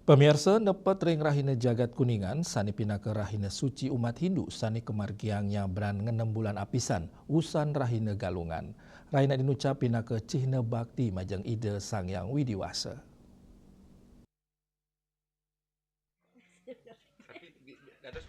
Pemirsa nepet ring rahina jagat kuningan, sani pinaka rahina suci umat Hindu, sani kemargiangnya beran 6 bulan apisan, usan rahina galungan. Rahina dinucap pinaka cihna bakti majang ide sang yang widiwasa.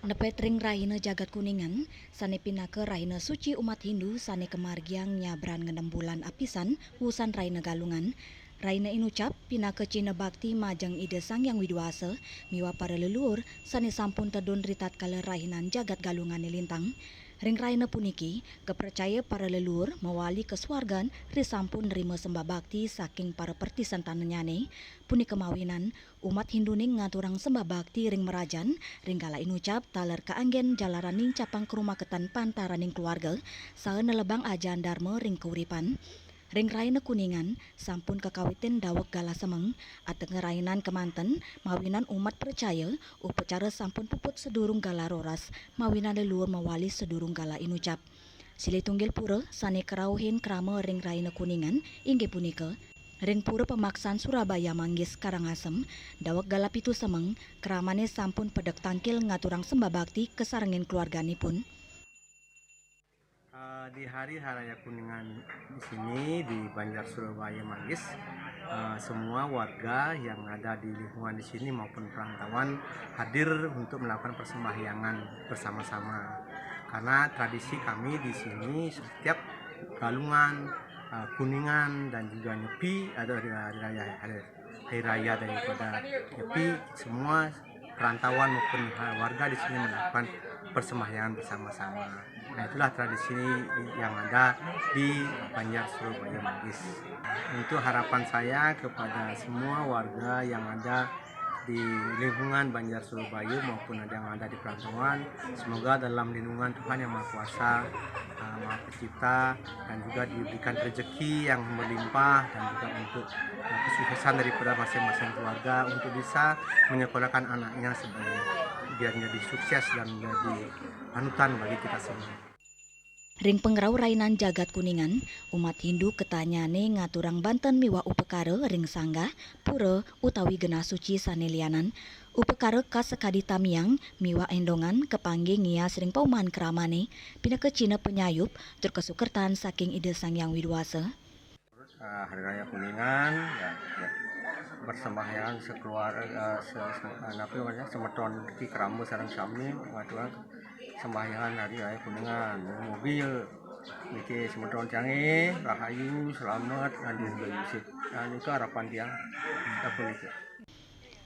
Nepet ring rahina jagat kuningan, sani pinaka rahina suci umat Hindu, sani kemargiangnya beran 6 bulan apisan, usan rahina galungan. Raina inucap pinaka cina bakti majang ide sang yang widiwasa, miwa para leluhur sani sampun tedun ritat kala rahinan jagat galungan nilintang. Ring raina puniki, kepercaya para leluhur mewali keswargan ri sampun nerima sembah bakti saking para pertisan tananyane, puni kemawinan umat Hindu ning ngaturang sembah bakti ring merajan, ring kala inucap taler kaanggen jalaran ning capang kerumaketan pantara ning keluarga, saha nelebang ajan dharma ring keuripan. Ring raina kuningan, sampun kakawitin dawek gala semeng, ateng ngerainan kemanten, mawinan umat percaya, upacara sampun puput sedurung gala roras, mawinan leluhur mawali sedurung gala inucap. Sili tunggil pura, sani kerauhin krama ring raina kuningan, inggih punika, ring pura pemaksan Surabaya Manggis Karangasem, dawek gala pitu semeng, keramane sampun pedek tangkil ngaturang sembah bakti kesarengin keluarganipun. Di hari Raya Kuningan di sini di Banjar Surabaya Manggis, semua warga yang ada di lingkungan di sini maupun perantauan hadir untuk melakukan persembahyangan bersama-sama. Karena tradisi kami di sini setiap galungan, kuningan dan juga nyepi ada hari raya daripada nyepi, semua perantauan maupun warga di sini melakukan persembahyangan bersama-sama. Nah, itulah tradisi yang ada di Banjar Surabaya Manggis. Untuk harapan saya kepada semua warga yang ada di lingkungan Banjar Surabaya maupun yang ada di perantauan, semoga dalam lindungan Tuhan Yang Maha Kuasa, Maha Pencipta, dan juga diberikan rezeki yang melimpah dan juga untuk kesuksesan daripada masing-masing keluarga untuk bisa menyekolahkan anaknya biar menjadi sukses dan menjadi panutan bagi kita semua. Ring pengrau rainan jagat kuningan, umat Hindu ketanyane ngaturang Banten miwa upekara ring sangga, pura utawi genah suci sanelianan, upekara kasekadi tamiang miwa endongan kepangge ngias ring pauman keramane, pinaka cina penyayup terkesukertan saking ide sang yang widiwasa. Hari Raya Kuningan ya, bersembahyang sekeluarga semeton di keramu sareng sami ngaturang sembahyangan Hari Raya Kuningan mobil iki semeton canggih rahayu selamat dan itu harapan dia itu.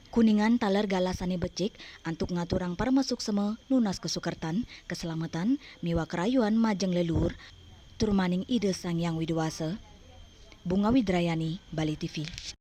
Kuningan taler galasane becik antuk ngaturang para masuk sema nunas kesukertan, keselamatan, miwa kerayuan majeng leluhur, turmaning ide sang yang widiwasa. Bunga Widrayani, Bali TV.